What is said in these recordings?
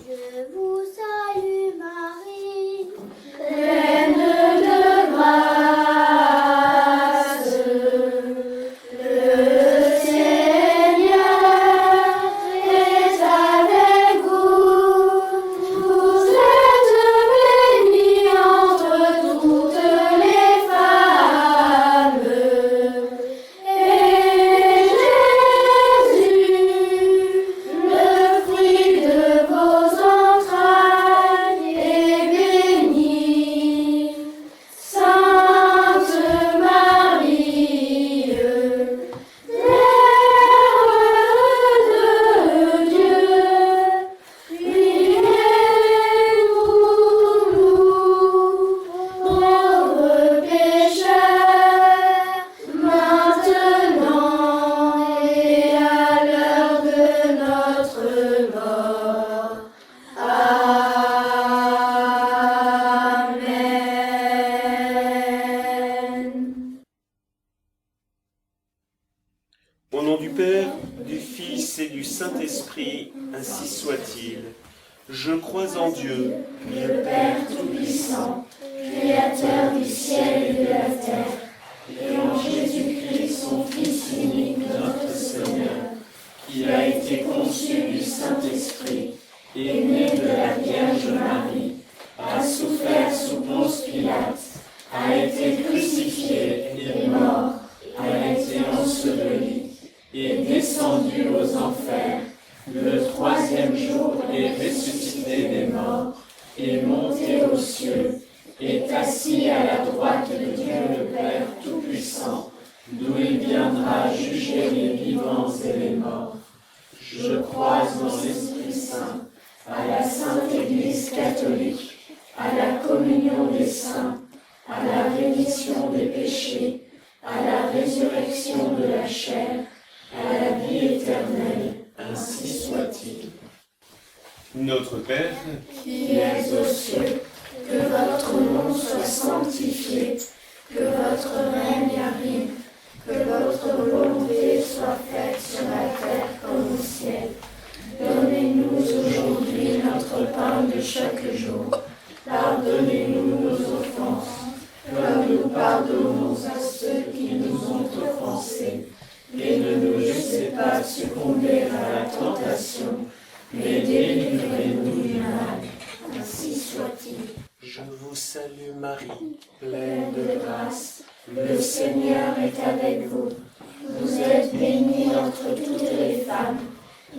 Je vous salue Marie, pleine de grâce. Le Seigneur est avec vous. Vous êtes bénie entre toutes les femmes. Et Jésus, le fruit de vos entrailles, est béni. Sainte Marie, Mère de Dieu, priez pour nous, pauvres pécheurs, maintenant et à l'heure de notre mort. Amen. Au nom du Père, du Fils et du Saint-Esprit, ainsi soit-il. Je crois en Dieu, Le Père Tout-Puissant, Créateur du ciel et de la terre, et en Jésus-Christ, son Fils unique, notre Seigneur, qui a été conçu du Saint-Esprit, est né de la Vierge Marie, a souffert sous Ponce Pilate, a été crucifié et mort, a été enseveli, est descendu aux enfers, le troisième jour est ressuscité des morts, est monté aux cieux, est assis à la droite de Dieu le Père Tout-Puissant, d'où il viendra juger les vivants et les morts. Je crois en l'Esprit Saint, à la Sainte Église catholique, à la communion des saints, à la rémission des péchés, à la résurrection de la chair, à la vie éternelle, ainsi soit-il. notre Père, Qui es aux cieux, que votre nom soit sanctifié, que votre règne arrive, que votre volonté soit faite sur la terre comme au ciel. Donnez-nous aujourd'hui notre pain de chaque jour. Pardonnez-nous nos offenses, comme nous pardonnons à ceux qui nous ont offensés. Et ne nous laissez pas succomber à la tentation, mais délivrez-nous du mal. Ainsi soit-il. je vous salue Marie, Pleine de grâce, le Seigneur est avec vous. Vous êtes bénie entre toutes les femmes,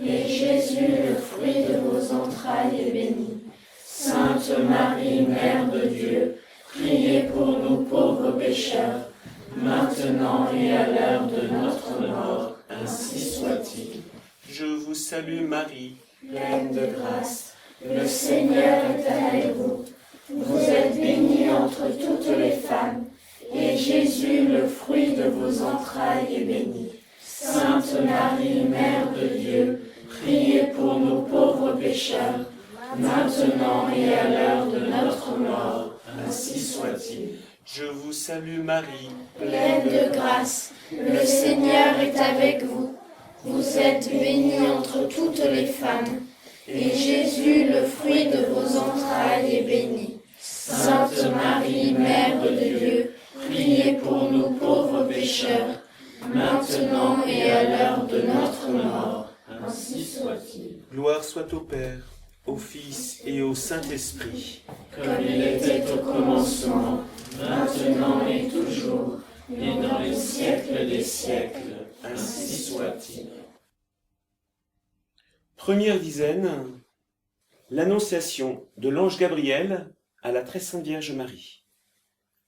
et Jésus, le fruit de vos entrailles, est béni. Sainte Marie, Mère de Dieu, priez pour nous pauvres pécheurs, maintenant et à l'heure de notre mort, ainsi soit-il. je vous salue Marie, Pleine de grâce, le Seigneur est avec vous. Vous êtes bénie entre toutes les femmes, et Jésus, le fruit de vos entrailles, est béni. Sainte Marie, Mère de Dieu, priez pour nous pauvres pécheurs, maintenant et à l'heure de notre mort, ainsi soit-il. je vous salue Marie, Pleine de grâce, le Seigneur est avec vous. Vous êtes bénie entre toutes les femmes, et Jésus, le fruit de vos entrailles, est béni. Sainte Marie, Mère de Dieu, priez pour nous pauvres pécheurs, maintenant et à l'heure de notre mort. Ainsi soit-il. gloire soit au Père, au Fils et au Saint-Esprit. Comme il était au commencement, maintenant et toujours, et dans les siècles des siècles. Ainsi soit-il. Première dizaine, l'annonciation de l'ange Gabriel à la très sainte Vierge Marie.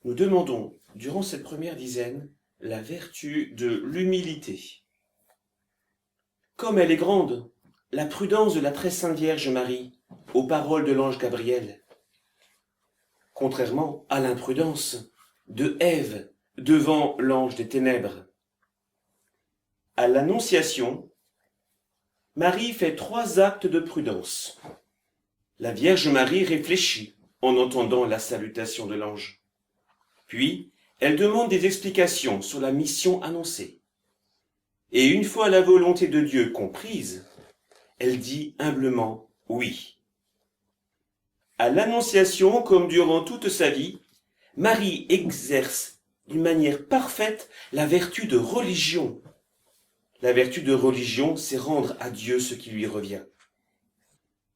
Nous demandons, durant cette première dizaine, la vertu de l'humilité. Comme elle est grande, la prudence de la très sainte Vierge Marie aux paroles de l'ange Gabriel, contrairement à l'imprudence de Ève devant l'ange des ténèbres. À l'Annonciation, Marie fait 3 actes de prudence. La Vierge Marie réfléchit en entendant la salutation de l'ange. Puis, elle demande des explications sur la mission annoncée. Et une fois la volonté de Dieu comprise, elle dit humblement « oui ». À l'Annonciation, comme durant toute sa vie, Marie exerce d'une manière parfaite la vertu de religion. La vertu de religion, c'est rendre à Dieu ce qui lui revient.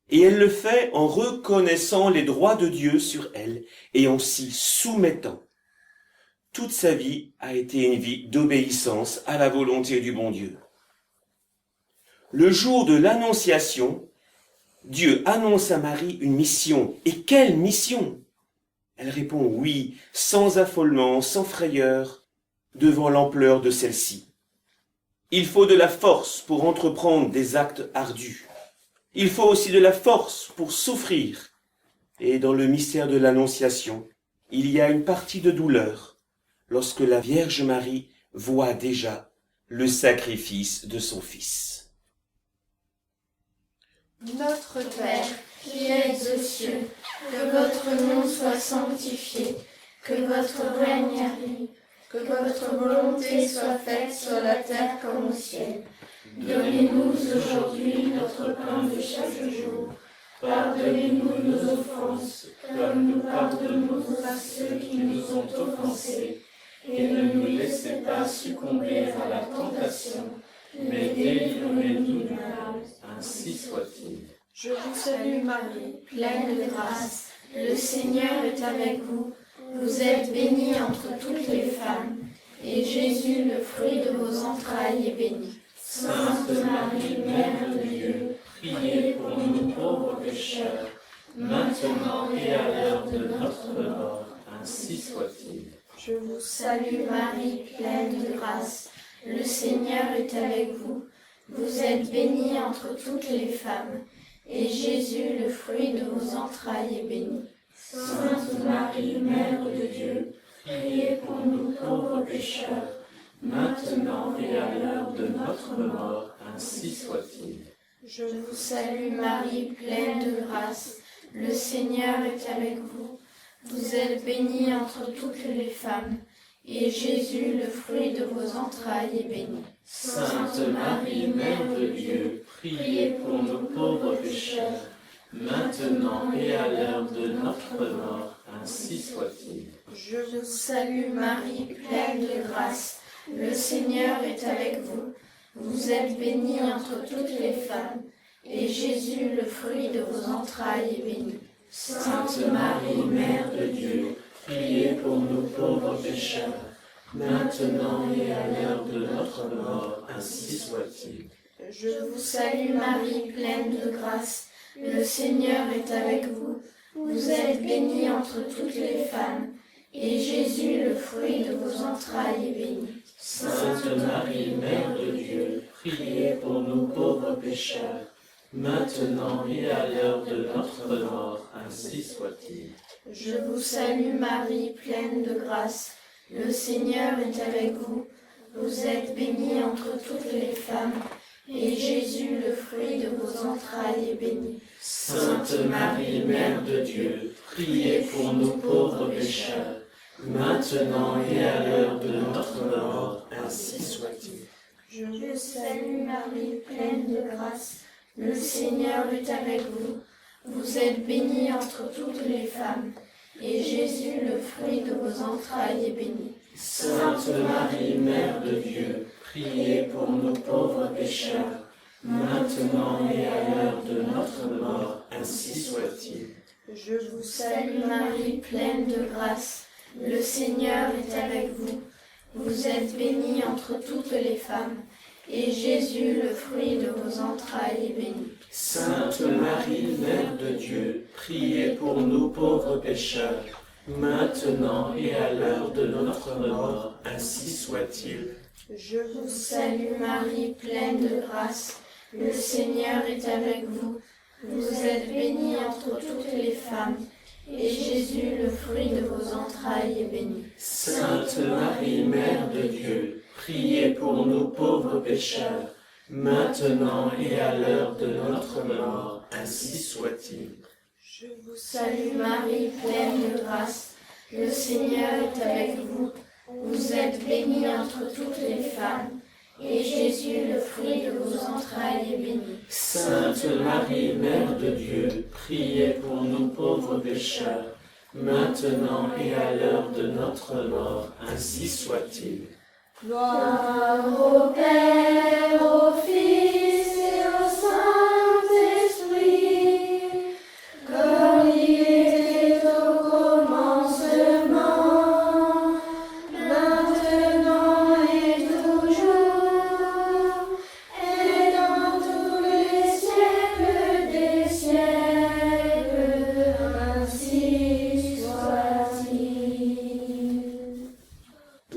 Et elle le fait en reconnaissant les droits de Dieu sur elle et en s'y soumettant. Toute sa vie a été une vie d'obéissance à la volonté du bon Dieu. Le jour de l'Annonciation, Dieu annonce à Marie une mission. Et quelle mission? Elle répond oui, sans affolement, sans frayeur, devant l'ampleur de celle-ci. Il faut de la force pour entreprendre des actes ardus. Il faut aussi de la force pour souffrir. Et dans le mystère de l'Annonciation, il y a une partie de douleur lorsque la Vierge Marie voit déjà le sacrifice de son Fils. Notre Père, qui es aux cieux, que votre nom soit sanctifié, que votre règne arrive, que votre volonté soit faite sur la terre comme au ciel. Donnez-nous aujourd'hui notre pain de chaque jour. Pardonnez-nous nos offenses, comme nous pardonnons à ceux qui nous ont offensés. Et ne nous laissez pas succomber à la tentation, mais délivrez-nous du mal. Ainsi soit-il. Je vous salue Marie, pleine de grâce. Le Seigneur est avec vous. Vous êtes bénie entre toutes les femmes, et Jésus, le fruit de vos entrailles, est béni. Sainte Marie, Mère de Dieu, priez pour nous pauvres pécheurs, maintenant et à l'heure de notre mort. Ainsi soit-il. Je vous salue Marie, pleine de grâce. Le Seigneur est avec vous. Vous êtes bénie entre toutes les femmes, et Jésus, le fruit de vos entrailles, est béni. Sainte Marie, Mère de Dieu, priez pour nous pauvres pécheurs, maintenant et à l'heure de notre mort. Ainsi soit-il. Je vous salue Marie, pleine de grâce. Le Seigneur est avec vous. Vous êtes bénie entre toutes les femmes, et Jésus, le fruit de vos entrailles, est béni. Sainte Marie, Mère de Dieu, priez pour nous pauvres pécheurs, maintenant et à l'heure de notre mort. Ainsi soit-il. Je vous salue Marie, pleine de grâce. Le Seigneur est avec vous. Vous êtes bénie entre toutes les femmes, et Jésus, le fruit de vos entrailles, est béni. Sainte Marie, Mère de Dieu, priez pour nous pauvres pécheurs, maintenant et à l'heure de notre mort. Ainsi soit-il. Je vous salue Marie, pleine de grâce. Le Seigneur est avec vous. Vous êtes bénie entre toutes les femmes, et Jésus, le fruit de vos entrailles, est béni. Sainte Marie, Mère de Dieu, priez pour nous pauvres pécheurs, maintenant et à l'heure de notre mort. Ainsi soit-il. Je vous salue Marie, pleine de grâce. Le Seigneur est avec vous. Vous êtes bénie entre toutes les femmes, et Jésus, le fruit de vos entrailles, est béni. Sainte Marie, Mère de Dieu, priez pour nous pauvres pécheurs, maintenant et à l'heure de notre mort. Ainsi soit-il. Je vous salue Marie, pleine de grâce. Le Seigneur est avec vous. Vous êtes bénie entre toutes les femmes, et Jésus, le fruit de vos entrailles, est béni. Sainte Marie, Mère de Dieu, priez pour nous pauvres pécheurs, maintenant et à l'heure de notre mort. Ainsi soit-il. Je vous salue Marie, pleine de grâce. Le Seigneur est avec vous. Vous êtes bénie entre toutes les femmes, et Jésus, le fruit de vos entrailles, est béni. Sainte Marie, Mère de Dieu, priez pour nous pauvres pécheurs, maintenant et à l'heure de notre mort. Ainsi soit-il. Je vous salue Marie, pleine de grâce. Le Seigneur est avec vous. Vous êtes bénie entre toutes les femmes, et Jésus, le fruit de vos entrailles, est béni. Sainte Marie, Mère de Dieu, priez pour nous pauvres pécheurs, maintenant et à l'heure de notre mort. Ainsi soit-il. Je vous salue Marie, pleine de grâce. Le Seigneur est avec vous. Vous êtes bénie entre toutes les femmes, et Jésus, le fruit fruit de vos entrailles est béni. Sainte Marie, Mère de Dieu, priez pour nous pauvres pécheurs, maintenant et à l'heure de notre mort, ainsi soit-il. Gloire au Père, au Fils et au Saint-Esprit, comme il était au commencement, maintenant et toujours, et dans tous les siècles des siècles, ainsi soit-il.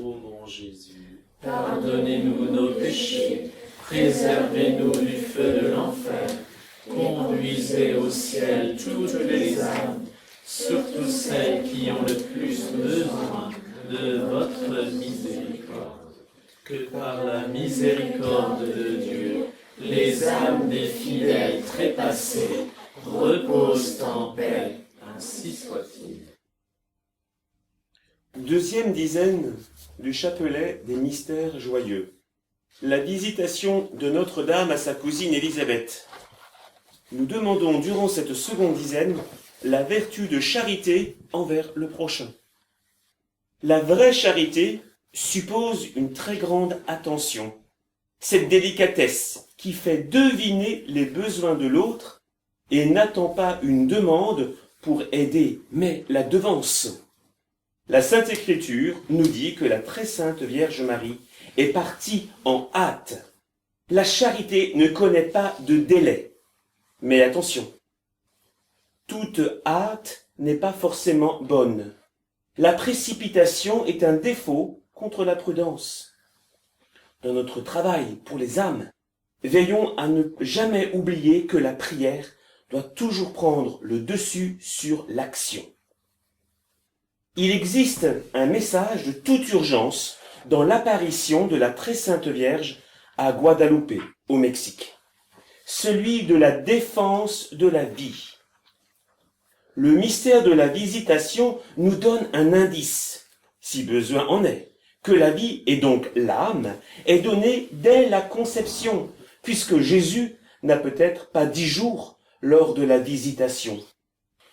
Ô mon Jésus, pardonnez-nous nos péchés, préservez-nous du feu de l'enfer, conduisez au ciel toutes les âmes, surtout celles qui ont le plus besoin de votre miséricorde. Que par la miséricorde de Dieu, les âmes des fidèles trépassés reposent en paix, ainsi soit-il. Deuxième dizaine du chapelet des mystères joyeux. La visitation de Notre-Dame à sa cousine Élisabeth. Nous demandons durant cette seconde dizaine la vertu de charité envers le prochain. La vraie charité suppose une très grande attention. Cette délicatesse qui fait deviner les besoins de l'autre et n'attend pas une demande pour aider, mais la devance. La Sainte Écriture nous dit que la très sainte Vierge Marie est partie en hâte. La charité ne connaît pas de délai. Mais attention, toute hâte n'est pas forcément bonne. La précipitation est un défaut contre la prudence. Dans notre travail pour les âmes, veillons à ne jamais oublier que la prière doit toujours prendre le dessus sur l'action. Il existe un message de toute urgence dans l'apparition de la très sainte Vierge à Guadalupe, au Mexique. Celui de la défense de la vie. Le mystère de la visitation nous donne un indice, si besoin en est, que la vie, et donc l'âme, est donnée dès la conception, puisque Jésus n'a peut-être pas 10 jours lors de la visitation.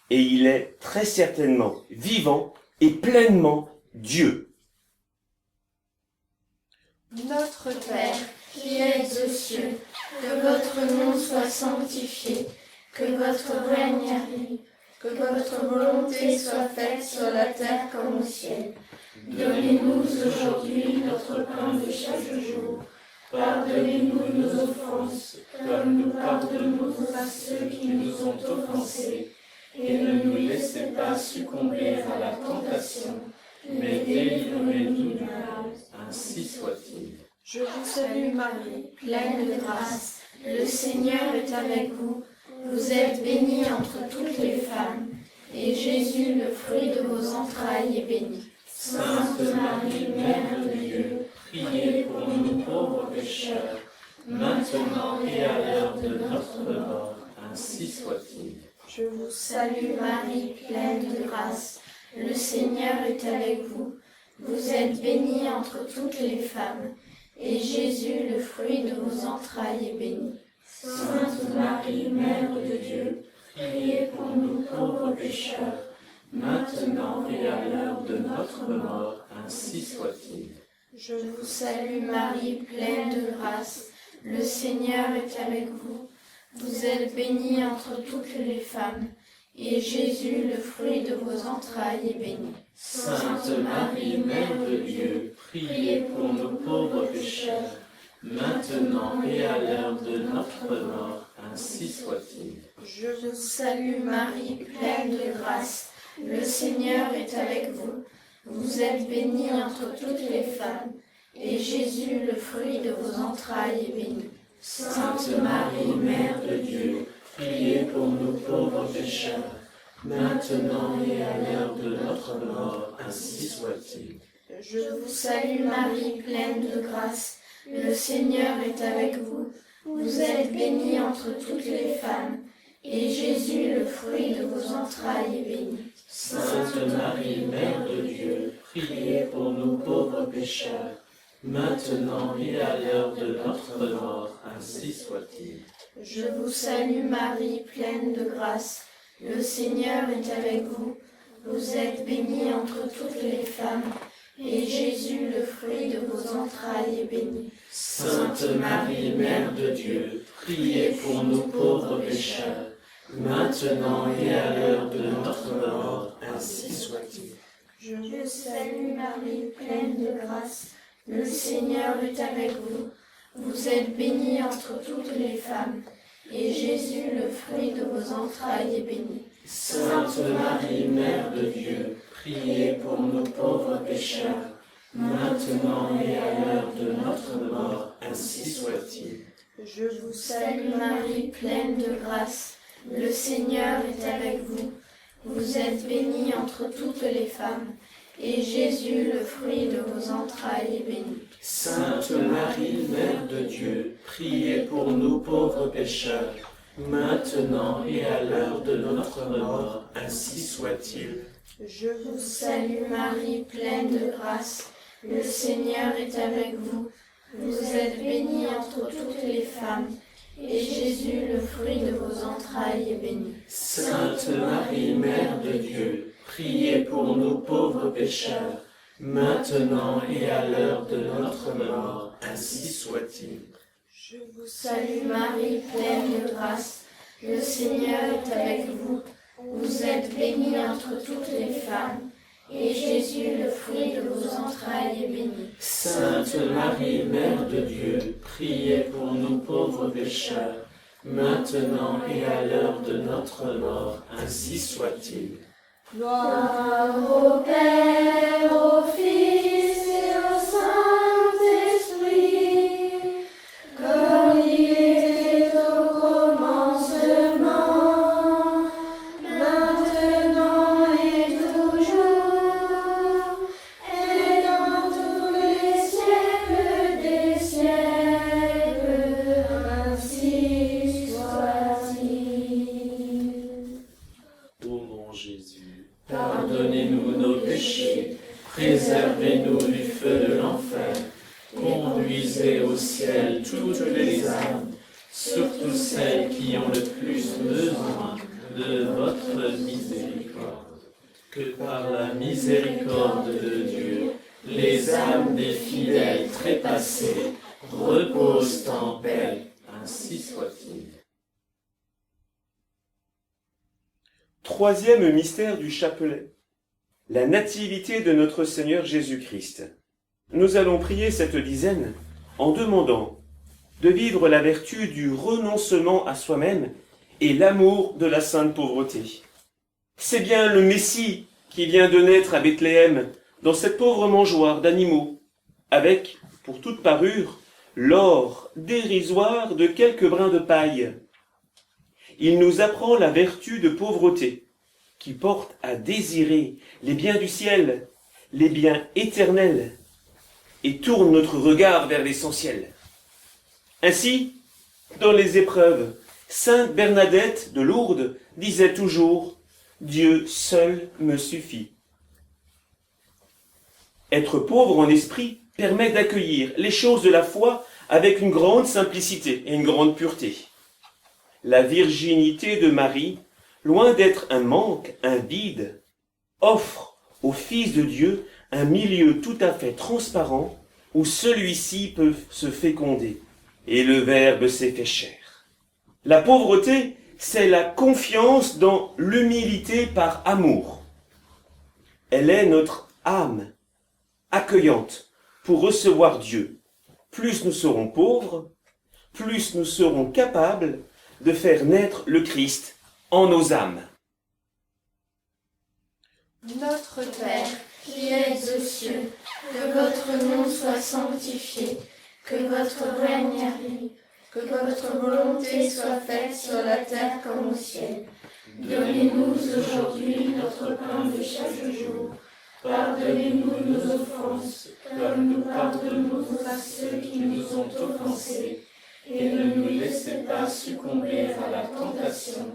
Et il est très certainement vivant et pleinement Dieu. Notre Père, qui es aux cieux, que votre nom soit sanctifié, que votre règne arrive, que votre volonté soit faite sur la terre comme au ciel. Donnez-nous aujourd'hui notre pain de chaque jour. Pardonnez-nous nos offenses, comme nous pardonnons à ceux qui nous ont offensés. Et ne nous laissez pas succomber à la tentation, mais délivrez-nous du mal. Ainsi soit-il. Je vous salue Marie, pleine de grâce. Le Seigneur est avec vous. Vous êtes bénie entre toutes les femmes, et Jésus, le fruit de vos entrailles, est béni. Sainte Marie, Mère de Dieu, priez pour nous pauvres pécheurs, maintenant et à l'heure de notre mort, ainsi soit-il. Je vous salue Marie, pleine de grâce. Le Seigneur est avec vous. Vous êtes bénie entre toutes les femmes, et Jésus, le fruit de vos entrailles, est béni. Sainte Marie, Mère de Dieu, priez pour nous pauvres pécheurs, maintenant et à l'heure de notre mort, ainsi soit-il. Je vous salue Marie, pleine de grâce. Le Seigneur est avec vous. Vous êtes bénie entre toutes les femmes, et Jésus, le fruit de vos entrailles, est béni. Sainte Marie, Mère de Dieu, priez pour nous pauvres pécheurs, maintenant et à l'heure de notre mort, ainsi soit-il. Je vous salue Marie, pleine de grâce. Le Seigneur est avec vous. Vous êtes bénie entre toutes les femmes, et Jésus, le fruit de vos entrailles, est béni. Sainte Marie, Mère de Dieu, priez pour nous pauvres pécheurs, maintenant et à l'heure de notre mort, ainsi soit-il. Je vous salue Marie, pleine de grâce. Le Seigneur est avec vous. Vous êtes bénie entre toutes les femmes, et Jésus, le fruit de vos entrailles, est béni. Sainte Marie, Mère de Dieu, priez pour nous pauvres pécheurs, maintenant et à l'heure de notre mort, ainsi soit-il. Je vous salue Marie, pleine de grâce. Le Seigneur est avec vous. Vous êtes bénie entre toutes les femmes, et Jésus, le fruit de vos entrailles, est béni. Sainte Marie, Mère de Dieu, priez pour nous pauvres pécheurs, maintenant et à l'heure de notre mort, ainsi soit-il. Je vous salue Marie, pleine de grâce. Le Seigneur est avec vous. Vous êtes bénie entre toutes les femmes, et Jésus, le fruit de vos entrailles, est béni. Sainte Marie, Mère de Dieu, priez pour nous pauvres pécheurs, maintenant et à l'heure de notre mort, ainsi soit-il. Je vous salue Marie, pleine de grâce. Le Seigneur est avec vous. Vous êtes bénie entre toutes les femmes, et Jésus, le fruit de vos entrailles, est béni. Sainte Marie, Mère de Dieu, priez pour nous pauvres pécheurs, maintenant et à l'heure de notre mort, ainsi soit-il. Je vous salue Marie, pleine de grâce. Le Seigneur est avec vous. Vous êtes bénie entre toutes les femmes, et Jésus, le fruit de vos entrailles, est béni. Sainte Marie, Mère de Dieu, priez pour nous pauvres pécheurs, maintenant et à l'heure de notre mort, ainsi soit-il. Je vous salue Marie, pleine de grâce. Le Seigneur est avec vous. Vous êtes bénie entre toutes les femmes, et Jésus, le fruit de vos entrailles, est béni. Sainte Marie, Mère de Dieu, priez pour nous pauvres pécheurs, maintenant et à l'heure de notre mort, ainsi soit-il. Gloire au Père, au Fils et au Saint-Esprit, comme il était au commencement, maintenant et toujours, et dans tous les siècles des siècles, ainsi soit-il. Ô mon Jésus, pardonnez-nous nos péchés, préservez-nous du feu de l'enfer, conduisez au ciel toutes les âmes, surtout celles qui ont le plus besoin de votre miséricorde. Que par la miséricorde de Dieu, les âmes des fidèles trépassés reposent en paix, ainsi soit-il. Troisième mystère du chapelet, la nativité de notre Seigneur Jésus-Christ. Nous allons prier cette dizaine en demandant de vivre la vertu du renoncement à soi-même et l'amour de la sainte pauvreté. C'est bien le Messie qui vient de naître à Bethléem, dans cette pauvre mangeoire d'animaux, avec, pour toute parure, l'or dérisoire de quelques brins de paille. Il nous apprend la vertu de pauvreté, qui porte à désirer les biens du ciel, les biens éternels, et tourne notre regard vers l'essentiel. Ainsi, dans les épreuves, sainte Bernadette de Lourdes disait toujours « Dieu seul me suffit ». Être pauvre en esprit permet d'accueillir les choses de la foi avec une grande simplicité et une grande pureté. La virginité de Marie, loin d'être un manque, un vide, offre au Fils de Dieu un milieu tout à fait transparent où celui-ci peut se féconder, et le Verbe s'est fait chair. La pauvreté, c'est la confiance dans l'humilité par amour. Elle est notre âme accueillante pour recevoir Dieu. Plus nous serons pauvres, plus nous serons capables de faire naître le Christ en nos âmes. Notre Père, qui es aux cieux, que votre nom soit sanctifié, que votre règne arrive, que votre volonté soit faite sur la terre comme au ciel. Donnez-nous aujourd'hui notre pain de chaque jour. Pardonnez-nous nos offenses, comme nous pardonnons à ceux qui nous ont offensés. Et ne nous laissez pas succomber à la tentation,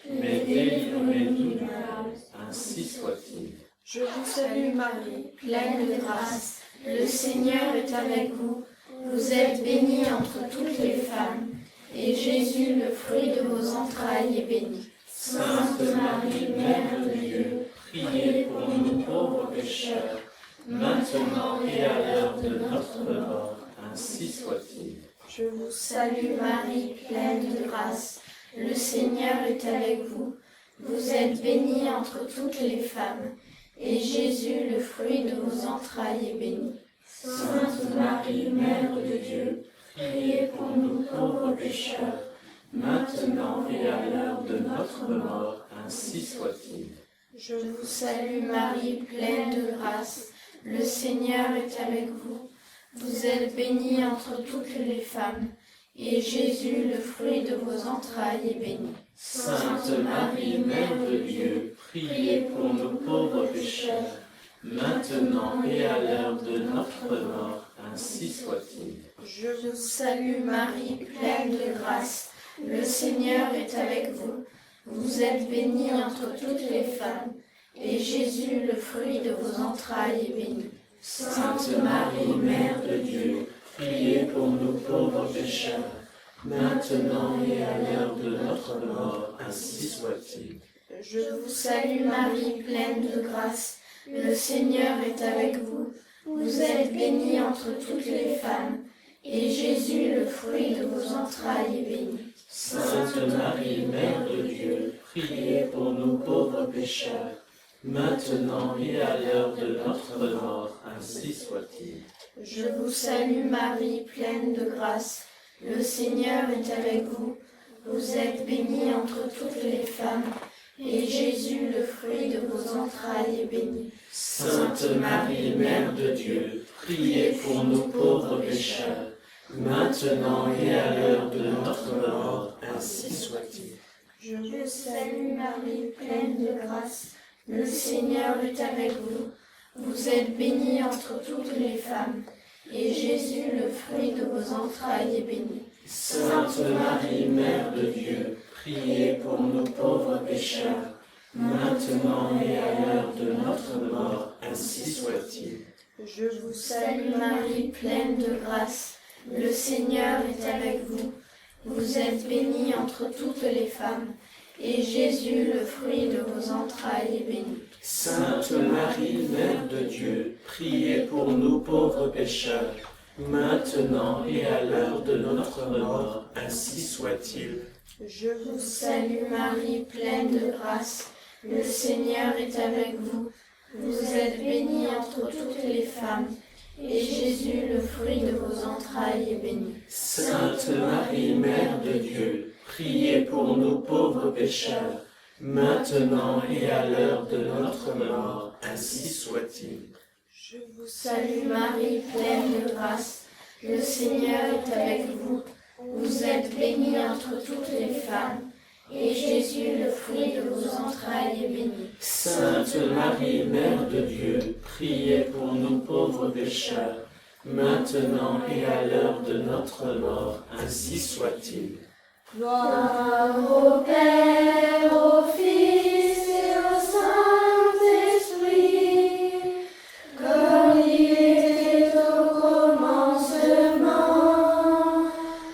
mais délivrez-nous du mal. Ainsi soit-il. Je vous salue Marie, pleine de grâce. Le Seigneur est avec vous. Vous êtes bénie entre toutes les femmes, et Jésus, le fruit de vos entrailles, est béni. Sainte Marie, Mère de Dieu, priez pour nous pauvres pécheurs, maintenant et à l'heure de notre mort. Ainsi soit-il. Je vous salue Marie, pleine de grâce. Le Seigneur est avec vous. Vous êtes bénie entre toutes les femmes, et Jésus, le fruit de vos entrailles, est béni. Sainte Marie, Mère de Dieu, priez pour nous pauvres pécheurs, Maintenant et à l'heure de notre mort. Ainsi soit-il. Je vous salue Marie, pleine de grâce. Le Seigneur est avec vous. Vous êtes bénie entre toutes les femmes, et Jésus, le fruit de vos entrailles, est béni. Sainte Marie, Mère de Dieu, priez pour nous pauvres pécheurs, maintenant et à l'heure de notre mort. Ainsi soit-il. Je vous salue Marie, pleine de grâce. Le Seigneur est avec vous. Vous êtes bénie entre toutes les femmes, et Jésus, le fruit de vos entrailles, est béni. Sainte Marie, Mère de Dieu, priez pour nous pauvres pécheurs, maintenant et à l'heure de notre mort. Ainsi soit-il. Je vous salue Marie, pleine de grâce. Le Seigneur est avec vous. Vous êtes bénie entre toutes les femmes, et Jésus, le fruit de vos entrailles, est béni. Sainte Marie, Mère de Dieu, priez pour nous pauvres pécheurs, maintenant et à l'heure de notre mort. Ainsi soit-il. Je vous salue Marie, pleine de grâce. Le Seigneur est avec vous. Vous êtes bénie entre toutes les femmes, et Jésus, le fruit de vos entrailles, est béni. Sainte Marie, Mère de Dieu, priez pour nous pauvres pécheurs, maintenant et à l'heure de notre mort. Ainsi soit-il. Je vous salue Marie, pleine de grâce. Le Seigneur est avec vous. Vous êtes bénie entre toutes les femmes, et Jésus, le fruit de vos entrailles, est béni. Sainte Marie, Mère de Dieu, priez pour nous pauvres pécheurs, maintenant et à l'heure de notre mort. Ainsi soit-il. Je vous salue Marie, pleine de grâce. Le Seigneur est avec vous. Vous êtes bénie entre toutes les femmes, et Jésus, le fruit de vos entrailles, est béni. Sainte Marie, Mère de Dieu, priez pour nous pauvres pécheurs, maintenant et à l'heure de notre mort. Ainsi soit-il. Je vous salue Marie, pleine de grâce. Le Seigneur est avec vous. Vous êtes bénie entre toutes les femmes, et Jésus, le fruit de vos entrailles, est béni. Sainte Marie, Mère de Dieu, priez pour nous pauvres pécheurs, maintenant et à l'heure de notre mort. Ainsi soit-il. Je vous salue Marie, pleine de grâce. Le Seigneur est avec vous. Vous êtes bénie entre toutes les femmes, et Jésus, le fruit de vos entrailles, est béni. Sainte Marie, Mère de Dieu, priez pour nous pauvres pécheurs, maintenant et à l'heure de notre mort. Ainsi soit-il. Gloire au Père, au Fils et au Saint-Esprit, comme il était au commencement,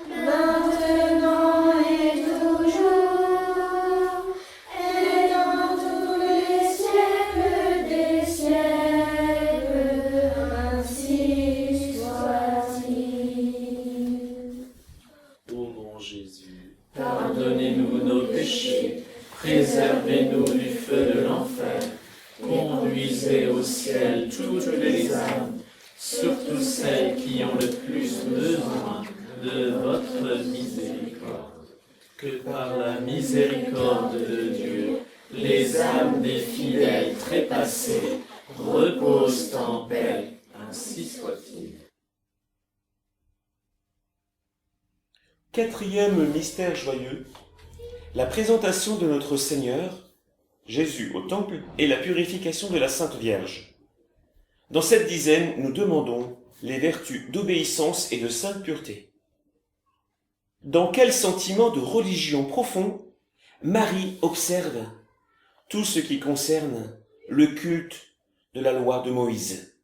maintenant et toujours, et dans tous les siècles des siècles. Ainsi soit-il. Ô mon Jésus, pardonnez-nous nos péchés, préservez-nous du feu de l'enfer, conduisez au ciel toutes les âmes, surtout celles qui ont le plus besoin de votre miséricorde. Que par la miséricorde de Dieu, les âmes des fidèles trépassés reposent en paix. Ainsi soit-il. Quatrième mystère joyeux, la présentation de notre Seigneur, Jésus au temple et la purification de la Sainte Vierge. Dans cette dizaine, nous demandons les vertus d'obéissance et de sainte pureté. Dans quel sentiment de religion profond Marie observe tout ce qui concerne le culte de la loi de Moïse.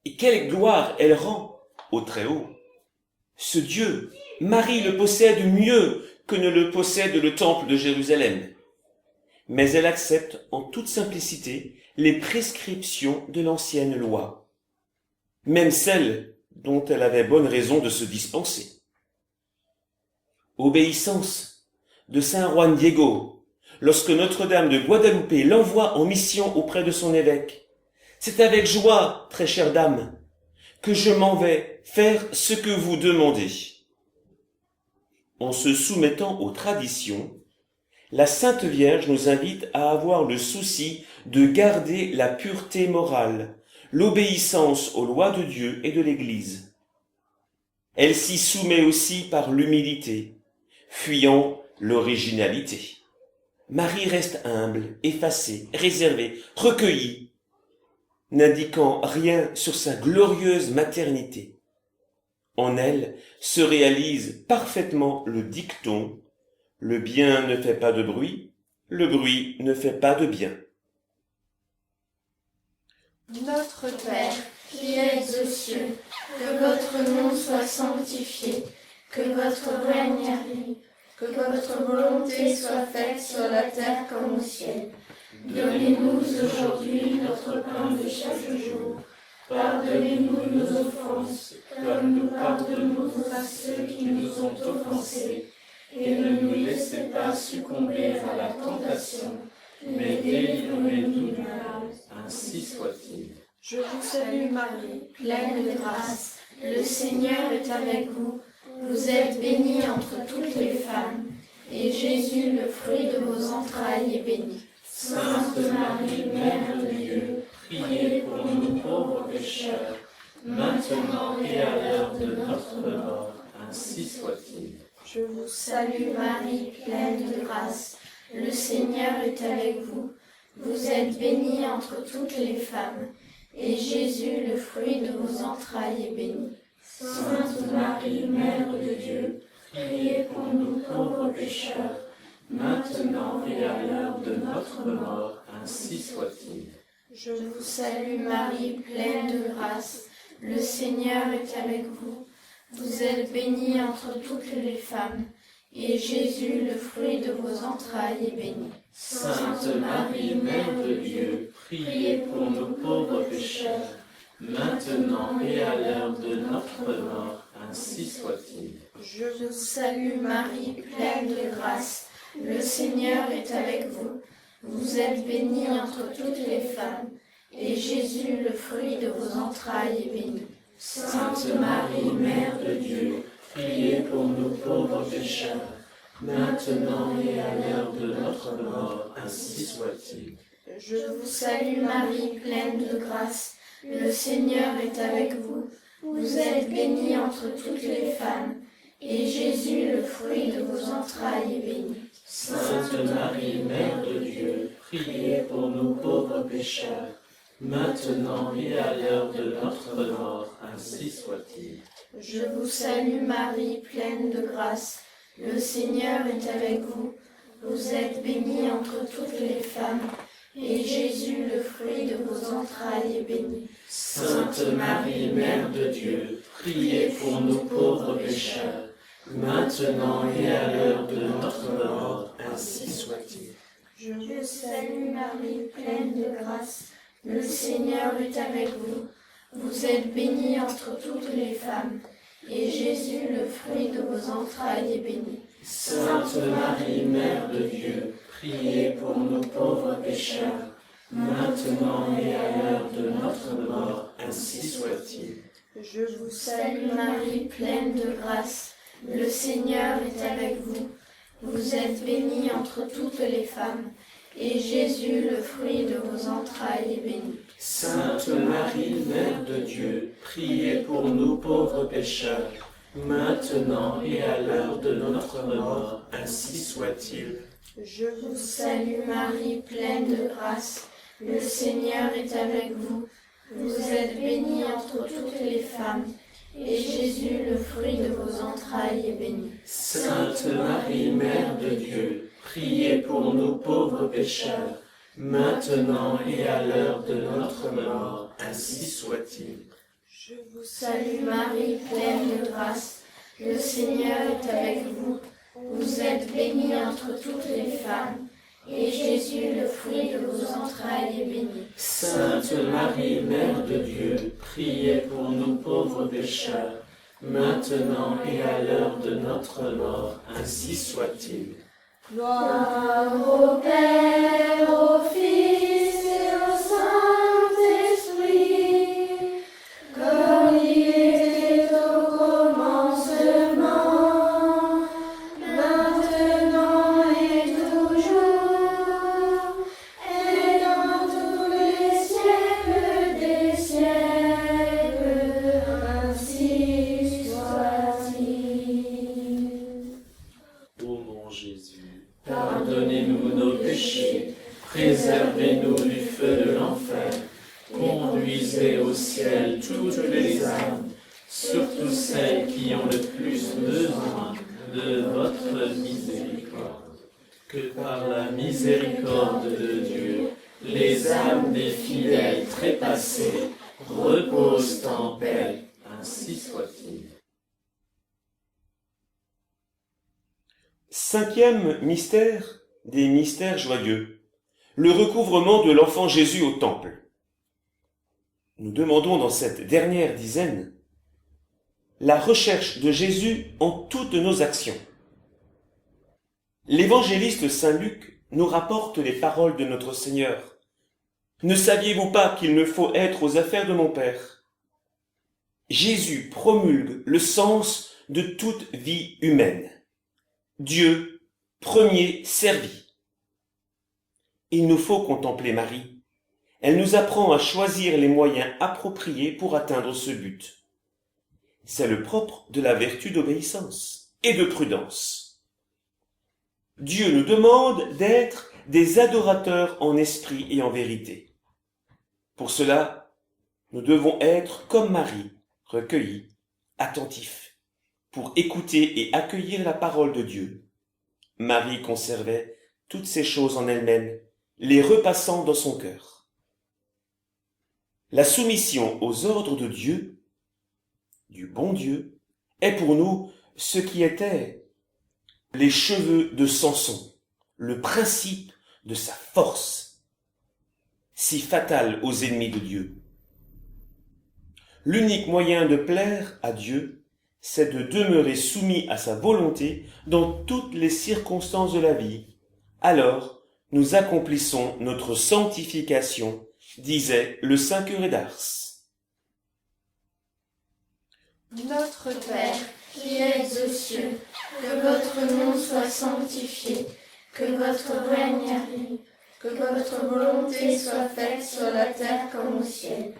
Et quelle gloire elle rend au Très-Haut. Ce Dieu, Marie le possède mieux que ne le possède le temple de Jérusalem. Mais elle accepte en toute simplicité les prescriptions de l'ancienne loi, même celles dont elle avait bonne raison de se dispenser. Obéissance de Saint Juan Diego, lorsque Notre-Dame de Guadeloupe l'envoie en mission auprès de son évêque. C'est avec joie, très chère dame, que je m'en vais faire ce que vous demandez. En se soumettant aux traditions, la Sainte Vierge nous invite à avoir le souci de garder la pureté morale, l'obéissance aux lois de Dieu et de l'Église. Elle s'y soumet aussi par l'humilité, fuyant l'originalité. Marie reste humble, effacée, réservée, recueillie, n'indiquant rien sur sa glorieuse maternité. En elle se réalise parfaitement le dicton « Le bien ne fait pas de bruit, le bruit ne fait pas de bien ». Notre Père, qui es aux cieux, que votre nom soit sanctifié, que votre règne arrive, que votre volonté soit faite sur la terre comme au ciel. Donnez-nous aujourd'hui notre pain de chaque jour. Pardonnez-nous nos offenses, comme nous pardonnons à ceux qui nous ont offensés. Et ne nous laissez pas succomber à la tentation, mais délivrez-nous du mal. Ainsi soit-il. Je vous salue Marie, pleine de grâce. Le Seigneur est avec vous. Vous êtes bénie entre toutes les femmes, et Jésus, le fruit de vos entrailles, est béni. Sainte Marie, Mère de Dieu, priez pour nous pauvres pécheurs, maintenant et à l'heure de notre mort. Ainsi soit-il. Je vous salue Marie, pleine de grâce. Le Seigneur est avec vous. Vous êtes bénie entre toutes les femmes, et Jésus, le fruit de vos entrailles, est béni. Sainte Marie, Mère de Dieu, priez pour nous pauvres pécheurs, maintenant et à l'heure de notre mort. Ainsi soit-il. Je vous salue Marie, pleine de grâce. Le Seigneur est avec vous. Vous êtes bénie entre toutes les femmes, et Jésus, le fruit de vos entrailles, est béni. Sainte Marie, Mère de Dieu, priez pour nous pauvres pécheurs, maintenant et à l'heure de notre mort. Ainsi soit-il. Je vous salue Marie, pleine de grâce. Le Seigneur est avec vous. Vous êtes bénie entre toutes les femmes, et Jésus, le fruit de vos entrailles, est béni. Sainte Marie, Mère de Dieu, priez pour nous pauvres pécheurs, maintenant et à l'heure de notre mort. Ainsi soit-il. Je vous salue Marie, pleine de grâce. Le Seigneur est avec vous. Vous êtes bénie entre toutes les femmes, et Jésus, le fruit de vos entrailles, est béni. Sainte Marie, Mère de Dieu, priez pour nous pauvres pécheurs, maintenant et à l'heure de notre mort. Ainsi soit-il. Je vous salue Marie, pleine de grâce. Le Seigneur est avec vous. Vous êtes bénie entre toutes les femmes, et Jésus, le fruit de vos entrailles, est béni. Sainte Marie, Mère de Dieu, priez pour nous pauvres pécheurs, maintenant et à l'heure de notre mort. Ainsi soit-il. Je vous salue Marie, pleine de grâce. Le Seigneur est avec vous. Vous êtes bénie entre toutes les femmes, et Jésus, le fruit de vos entrailles, est béni. Sainte Marie, Mère de Dieu, priez pour nous pauvres pécheurs, maintenant et à l'heure de notre mort. Ainsi soit-il. Je vous salue Marie, pleine de grâce. Le Seigneur est avec vous. Vous êtes bénie entre toutes les femmes, et Jésus, le fruit de vos entrailles, est béni. Sainte Marie, Mère de Dieu, priez pour nous pauvres pécheurs, maintenant et à l'heure de notre mort. Ainsi soit-il. Je vous salue Marie, pleine de grâce. Le Seigneur est avec vous. Vous êtes bénie entre toutes les femmes, et Jésus, le fruit de vos entrailles, est béni. Sainte Marie, Mère de Dieu, priez pour nous pauvres pécheurs, maintenant et à l'heure de notre mort. Ainsi soit-il. Je vous salue Marie, pleine de grâce. Le Seigneur est avec vous. Vous êtes bénie entre toutes les femmes, et Jésus, le fruit de vos entrailles, est béni. Sainte Marie, Mère de Dieu, priez pour nous pauvres pécheurs, maintenant et à l'heure de notre mort, ainsi soit-il. Gloire au Père, au Fils et au Saint-Esprit, comme il était au commencement, maintenant et toujours, et dans tous les siècles des siècles, ainsi soit-il. Ô mon Jésus, pardonnez-nous nos péchés, préservez-nous du feu de l'enfer, conduisez au ciel toutes les âmes, surtout celles qui ont le plus besoin de votre miséricorde. Que par la miséricorde de Dieu, les âmes des fidèles trépassés reposent en paix, ainsi soit-il. Cinquième mystère des mystères joyeux, le recouvrement de l'enfant Jésus au temple. Nous demandons dans cette dernière dizaine la recherche de Jésus en toutes nos actions. L'évangéliste Saint Luc nous rapporte les paroles de notre Seigneur. « Ne saviez-vous pas qu'il me faut être aux affaires de mon Père ?» Jésus promulgue le sens de toute vie humaine. Dieu, premier servi. Il nous faut contempler Marie. Elle nous apprend à choisir les moyens appropriés pour atteindre ce but. C'est le propre de la vertu d'obéissance et de prudence. Dieu nous demande d'être des adorateurs en esprit et en vérité. Pour cela, nous devons être comme Marie, recueillis, attentifs, pour écouter et accueillir la parole de Dieu. Marie conservait toutes ces choses en elle-même, les repassant dans son cœur. La soumission aux ordres de Dieu, du bon Dieu, est pour nous ce qui était les cheveux de Samson, le principe de sa force, si fatal aux ennemis de Dieu. L'unique moyen de plaire à Dieu, c'est de demeurer soumis à sa volonté dans toutes les circonstances de la vie. Alors, nous accomplissons notre sanctification, disait le saint curé d'Ars. Notre Père, qui es aux cieux, que votre nom soit sanctifié, que votre règne arrive, que votre volonté soit faite sur la terre comme au ciel.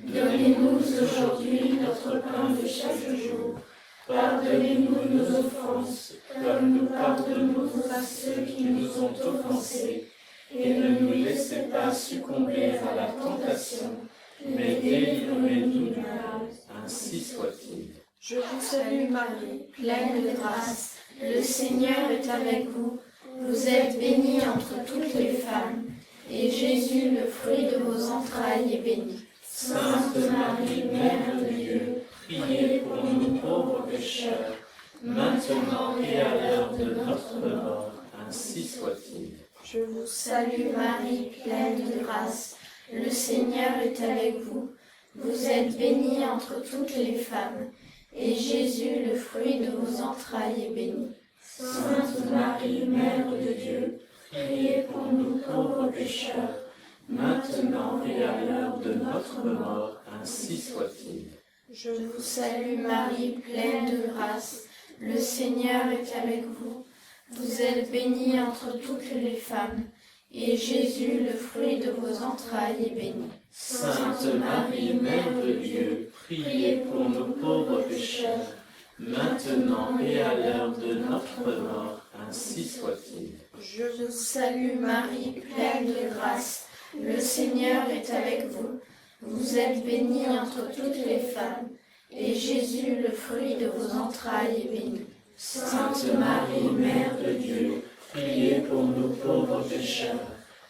Donnez-nous aujourd'hui notre pain de chaque jour. Pardonnez-nous nos offenses, comme nous pardonnons à ceux qui nous ont offensés. Et ne nous laissez pas succomber à la tentation, mais délivrez-nous du mal. Ainsi soit-il. Je vous salue Marie, pleine de grâce. Le Seigneur est avec vous. Vous êtes bénie entre toutes les femmes, et Jésus, le fruit de vos entrailles, est béni. Sainte Marie, Mère de Dieu, priez pour nous pauvres pécheurs, maintenant et à l'heure de notre mort, ainsi soit-il. Je vous salue Marie, pleine de grâce. Le Seigneur est avec vous. Vous êtes bénie entre toutes les femmes, et Jésus, le fruit de vos entrailles, est béni. Sainte Marie, Mère de Dieu, priez pour nous pauvres pécheurs, maintenant et à l'heure de notre mort, ainsi soit-il. Je vous salue Marie, pleine de grâce. Le Seigneur est avec vous. Vous êtes bénie entre toutes les femmes, et Jésus, le fruit de vos entrailles, est béni. Sainte Marie, Mère de Dieu, priez pour nous pauvres pécheurs, maintenant et à l'heure de notre mort, ainsi soit-il. Je vous salue Marie, pleine de grâce. Le Seigneur est avec vous. Vous êtes bénie entre toutes les femmes, et Jésus, le fruit de vos entrailles, est béni. Sainte Marie, Mère de Dieu, priez pour nous pauvres pécheurs,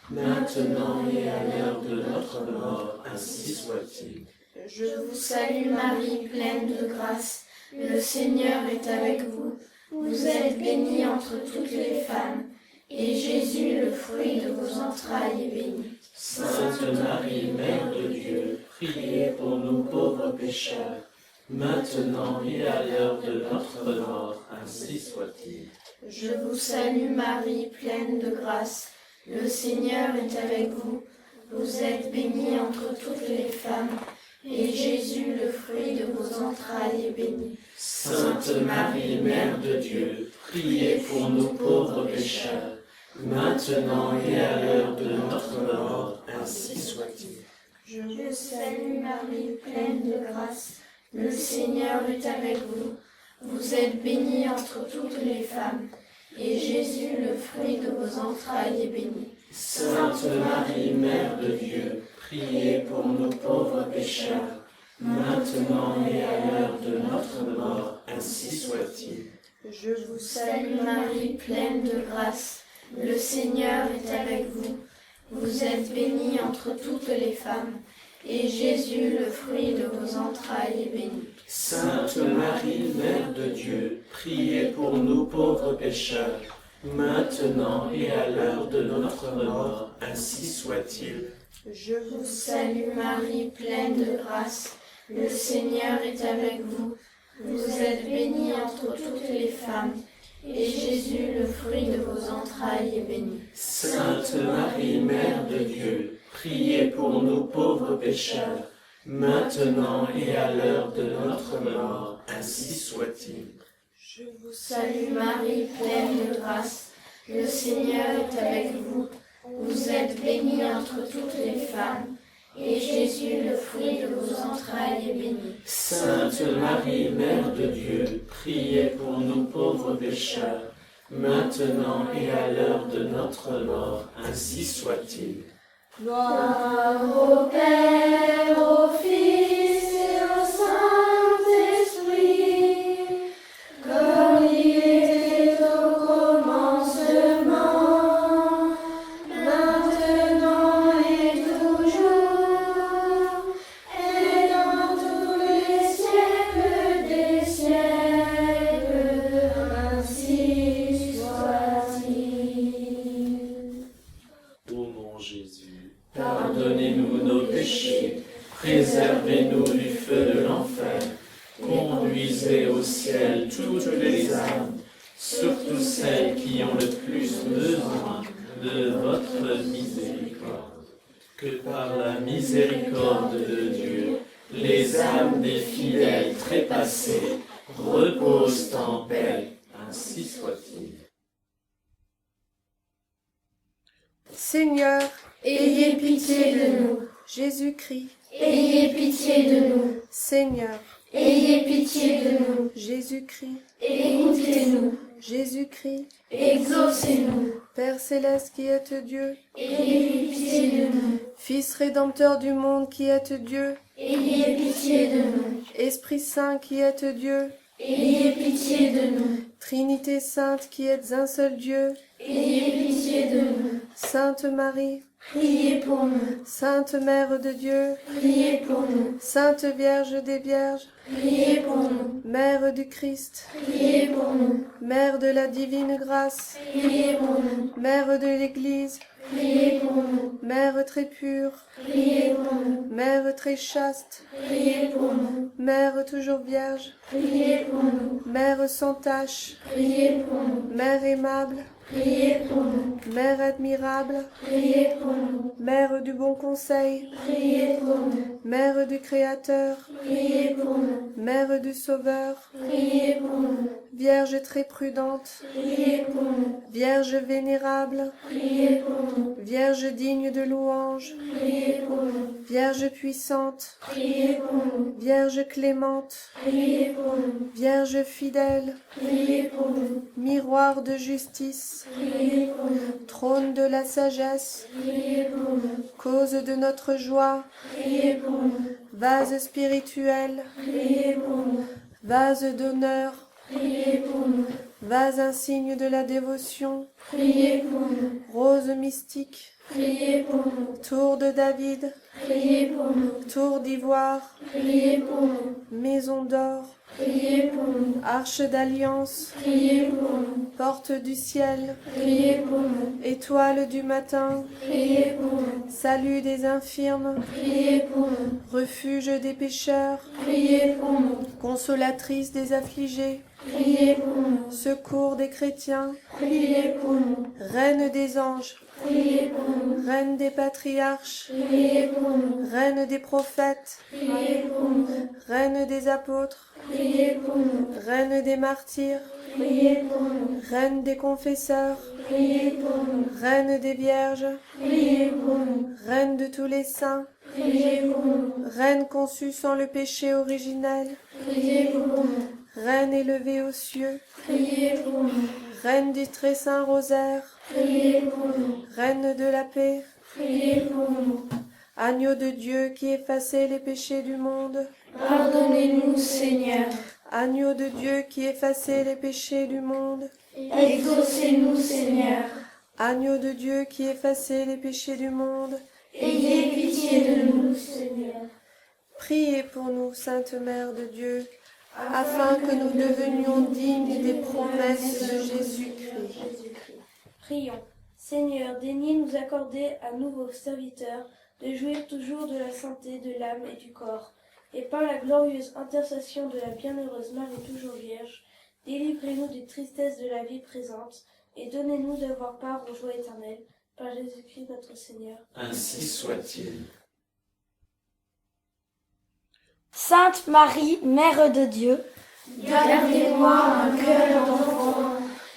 maintenant et à l'heure de notre mort, ainsi soit-il. Je vous salue Marie, pleine de grâce. Le Seigneur est avec vous. Vous êtes bénie entre toutes les femmes, et Jésus, le fruit de vos entrailles, est béni. Sainte Marie, Mère de Dieu, priez pour nous pauvres pécheurs, maintenant et à l'heure de notre mort, ainsi soit-il. Je vous salue Marie, pleine de grâce. Le Seigneur est avec vous. Vous êtes bénie entre toutes les femmes, et Jésus, le fruit de vos entrailles, est béni. Sainte Marie, Mère de Dieu, priez pour nous pauvres pécheurs, maintenant et à l'heure de notre mort, ainsi soit-il. Je vous salue Marie, pleine de grâce. Le Seigneur est avec vous. Vous êtes bénie entre toutes les femmes, et Jésus, le fruit de vos entrailles, est béni. Sainte Marie, Mère de Dieu, priez pour nous pauvres pécheurs, maintenant et à l'heure de notre mort, ainsi soit-il. Je vous salue Marie, pleine de grâce. Le Seigneur est avec vous. Vous êtes bénie entre toutes les femmes, et Jésus, le fruit de vos entrailles, est béni. Sainte Marie, Mère de Dieu, priez pour nous pauvres pécheurs, maintenant et à l'heure de notre mort, ainsi soit-il. Je vous salue Marie, pleine de grâce. Le Seigneur est avec vous. Vous êtes bénie entre toutes les femmes, et Jésus, le fruit de vos entrailles, est béni. Sainte Marie, Mère de Dieu, priez pour nous pauvres pécheurs, maintenant et à l'heure de notre mort, ainsi soit-il. Je vous salue Marie, pleine de grâce. Le Seigneur est avec vous. Vous êtes bénie entre toutes les femmes, et Jésus, le fruit de vos entrailles, est béni. Sainte Marie, Mère de Dieu, priez pour nous pauvres pécheurs, maintenant et à l'heure de notre mort, ainsi soit-il. Gloire au Père, au Fils et au Saint-Esprit, comme il était au commencement, maintenant et toujours, et dans tous les siècles des siècles, ainsi soit-il. Ô mon Jésus, pardonnez-nous nos péchés, préservez-nous du feu de l'enfer, conduisez au ciel toutes les âmes, surtout celles qui ont le plus besoin de votre miséricorde. Que par la miséricorde de Dieu, les âmes des fidèles trépassés reposent en paix, ainsi soit-il. Seigneur, Ayez pitié de nous. Jésus-Christ, Ayez pitié de nous. Seigneur, Ayez pitié de nous. Jésus-Christ, Écoutez-nous. Jésus-Christ, Exaucez-nous. Père céleste qui êtes Dieu, Ayez pitié de nous. Fils rédempteur du monde qui êtes Dieu, Ayez pitié de nous. Esprit Saint qui êtes Dieu, Ayez pitié de nous. Trinité Sainte qui êtes un seul Dieu, Ayez pitié de nous. Sainte Marie, Priez pour nous. Sainte Mère de Dieu, Priez pour nous. Sainte Vierge des Vierges, Priez pour nous. Mère du Christ, Priez pour nous. Mère de la divine grâce, Priez pour nous. Mère de l'Église, Priez pour nous. Mère très pure, Priez pour nous. Mère très chaste, Priez pour nous. Mère toujours vierge, Priez pour nous. Mère sans tache, Priez pour nous. Mère aimable, Priez pour nous. Mère admirable, Priez pour nous. Mère du bon conseil, Priez pour nous. Mère du Créateur, Priez pour nous. Mère du Sauveur, Priez pour nous. Vierge très prudente, Priez pour nous. Vierge vénérable, Priez pour nous. Vierge digne de louange, Priez pour nous. Vierge puissante, Priez pour nous. Vierge clémente, Priez pour nous. Vierge fidèle, Priez pour nous. miroir de justice, Priez pour nous. trône de la sagesse, Priez pour nous. cause de notre joie, Priez pour nous. vase spirituel, Priez pour nous. vase d'honneur, Priez pour nous. Vase insigne de la dévotion, priez pour nous. rose mystique, Priez pour nous. tour de David, Priez pour nous. tour d'ivoire, Priez pour nous. maison d'or, Priez pour nous. arche d'alliance, Priez pour nous. porte du ciel, Priez pour nous. étoile du matin, Priez pour nous. salut des infirmes, Priez pour nous. refuge des pécheurs, Priez pour nous. consolatrice des affligés, Priez pour nous. secours des chrétiens, Priez pour nous. reine des anges, Priez pour nous. reine des patriarches, Priez pour nous. reine des prophètes, Priez pour nous. reine des apôtres, Priez pour nous. reine des martyrs, Priez pour nous. reine des confesseurs, Priez pour nous. reine des vierges, Priez pour nous. reine de tous les saints, Priez pour nous. reine conçue sans le péché originel, Priez pour nous. reine élevée aux cieux, Priez pour nous. reine du très saint rosaire, Priez pour nous. reine de la paix, Priez pour nous. agneau de Dieu qui effaçait les péchés du monde, Pardonnez-nous, Seigneur. agneau de Dieu qui effaçait les péchés du monde, Exaucez-nous, Seigneur. agneau de Dieu qui effaçait les péchés du monde, Ayez pitié de nous, Seigneur. priez pour nous, Sainte Mère de Dieu, afin que nous devenions dignes des promesses de Jésus-Christ. Prions. Seigneur, daignez nous accorder à nous, vos serviteurs, de jouir toujours de la santé de l'âme et du corps, et par la glorieuse intercession de la bienheureuse Marie toujours Vierge, délivrez-nous des tristesses de la vie présente, et donnez-nous d'avoir part aux joies éternelles, par Jésus-Christ notre Seigneur. Ainsi soit-il. Sainte Marie, Mère de Dieu, gardez-moi un cœur d'enfant,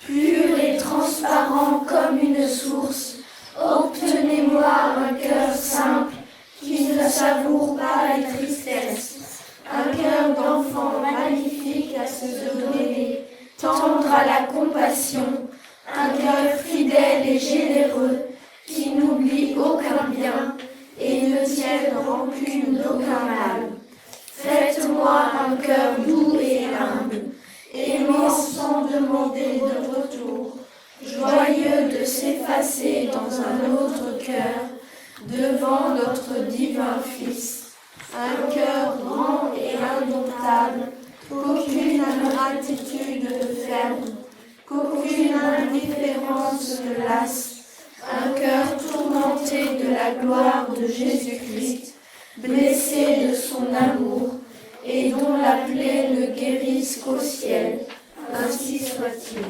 pur et transparent comme une source. Obtenez-moi un cœur simple, qui ne savoure pas les tristesses. Un cœur d'enfant magnifique à se donner, tendre à la compassion. Un cœur fidèle et généreux, qui n'oublie aucun bien et ne tienne rancune d'aucun mal. Faites-moi un cœur doux et humble, aimant sans demander de retour, joyeux de s'effacer dans un autre cœur, devant notre divin Fils. Un cœur grand et indomptable, qu'aucune ingratitude ne ferme, qu'aucune indifférence ne lasse. Un cœur tourmenté de la gloire de Jésus-Christ, blessé de son amour, et dont la plaie ne guérisse qu'au ciel. Ainsi soit-il.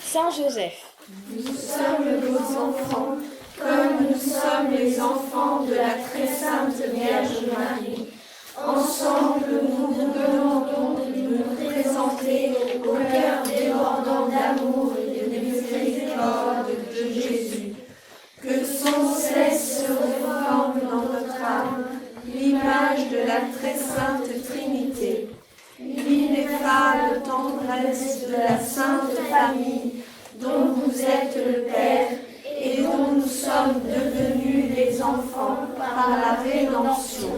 Saint Joseph, Nous sommes vos enfants, comme nous sommes les enfants de la très sainte Vierge Marie. Ensemble, nous vous demandons de nous présenter au cœur débordant d'amour et de miséricorde de Jésus. Que sans cesse se reforme dans notre âme l'image de la très sainte Trinité, l'ineffable tendresse de la sainte famille dont vous êtes le Père et dont nous sommes devenus les enfants par la rédemption.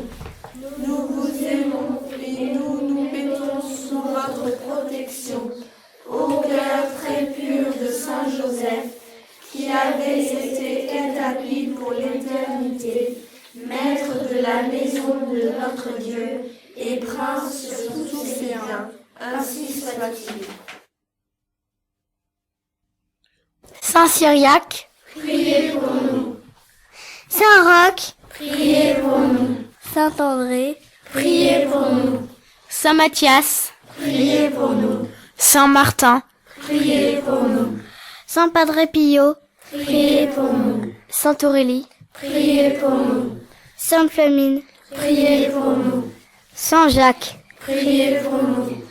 Nous vous aimons et nous nous mettons sous votre protection, au cœur très pur de Saint Joseph, qui avait été établi pour l'éternité, maître de la maison de notre Dieu et prince sur tous ses biens. Ainsi soit-il. Saint Cyriaque, Priez pour nous. Saint Roch, Priez pour nous. Saint André, Priez pour nous. Saint Matthias, Priez pour nous. Saint Martin, Priez pour nous. Saint Padre Pio, Priez pour nous. Sainte Aurélie, Priez pour nous. Sainte Famine, Priez pour nous. Saint Jacques, Priez pour nous.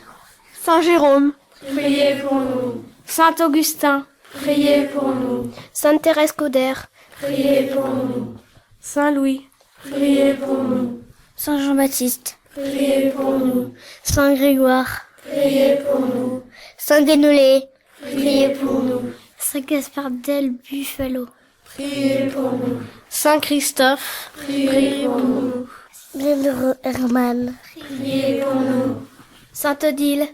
Saint Jérôme, Priez pour nous. Saint Augustin, Priez pour nous. Sainte Thérèse Cauder, Priez pour nous. Saint Louis, Priez pour nous. Saint Jean-Baptiste, Priez pour nous. Saint Grégoire, Priez pour nous. Saint Dénolé, Priez pour nous. Saint Gaspard del Buffalo, Priez pour nous. Saint Christophe, Priez pour nous. Hermann, Priez pour nous. Sainte Odile,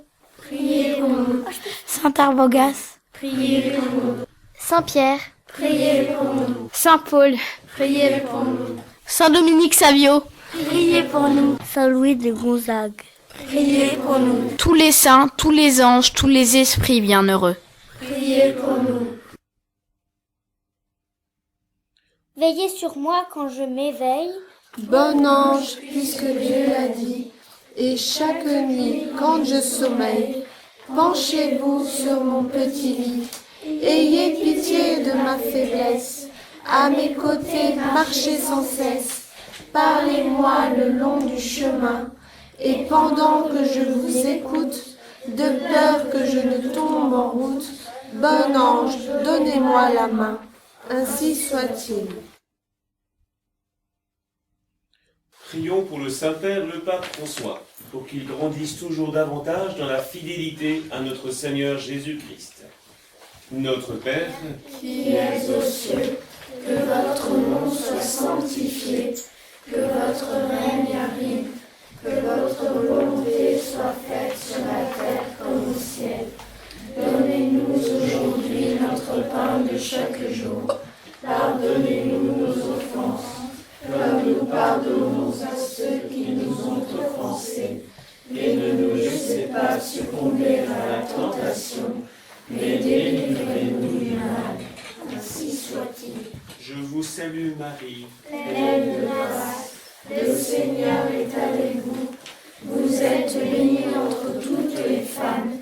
Saint Arbogast, Priez pour nous. Saint Pierre, Priez pour nous. Saint Paul, Priez pour nous. Saint Dominique Savio, Priez pour nous. Saint Louis de Gonzague. Priez pour nous. Tous les saints, tous les anges, tous les esprits bienheureux. Priez pour nous. Veillez sur moi quand je m'éveille. Bon ange, puisque Dieu l'a dit, et chaque nuit, quand je sommeille, penchez-vous sur mon petit lit. Ayez pitié de ma faiblesse. À mes côtés, marchez sans cesse. Parlez-moi le long du chemin. Et pendant que je vous écoute, de peur que je ne tombe en route, bon ange, donnez-moi la main. Ainsi soit-il. Prions pour le Saint-Père, le Pape François, pour qu'il grandisse toujours davantage dans la fidélité à notre Seigneur Jésus-Christ. Notre Père, Qui es aux cieux, que votre nom soit sanctifié, que votre règne arrive, que votre volonté soit faite sur la terre comme au ciel. Donnez-nous aujourd'hui notre pain de chaque jour. Pardonnez-nous nos offenses, comme nous pardonnons à ceux qui nous ont offensés. Et ne nous laissez pas succomber à la tentation, mais délivrez-nous du mal. Ainsi soit-il. je vous salue Marie, Pleine de grâce, le Seigneur est avec vous. Vous êtes bénie entre toutes les femmes,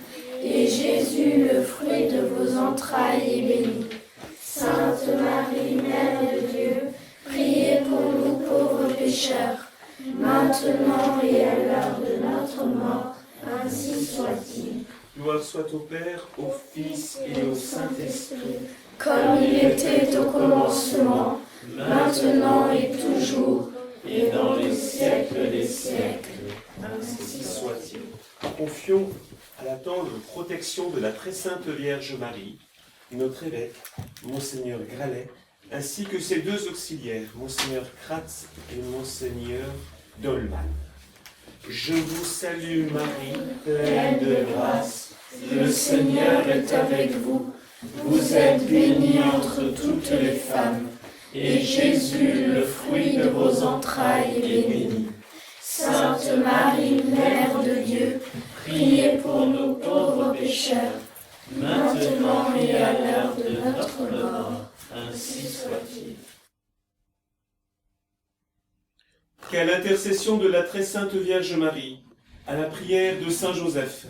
et Jésus, le fruit de vos entrailles, est béni. Sainte Marie, Mère de Dieu, priez pour nous pauvres pécheurs, maintenant et à l'heure de notre mort. Ainsi soit-il. gloire soit au Père, au Fils et au Saint-Esprit, Comme il était au commencement, maintenant et toujours, et dans les siècles des siècles. ainsi soit-il. Confions à la tendre protection de la très sainte Vierge Marie, notre évêque, Monseigneur Gralet, ainsi que ses deux auxiliaires, Monseigneur Kratz et Monseigneur Dolman. Je vous salue Marie, Pleine de grâce, le Seigneur est avec vous. Vous êtes bénie entre toutes les femmes, et Jésus, le fruit de vos entrailles, est béni. Sainte Marie, Mère de Dieu, priez pour nous pauvres pécheurs, maintenant et à l'heure de notre mort. Ainsi soit-il. qu'à l'intercession de la très sainte Vierge Marie, à la prière de Saint Joseph,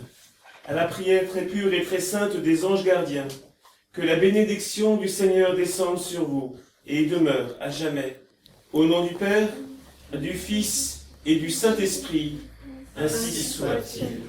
à la prière très pure et très sainte des anges gardiens, que la bénédiction du Seigneur descende sur vous et demeure à jamais. Au nom du Père, du Fils et du Saint-Esprit, ainsi soit-il.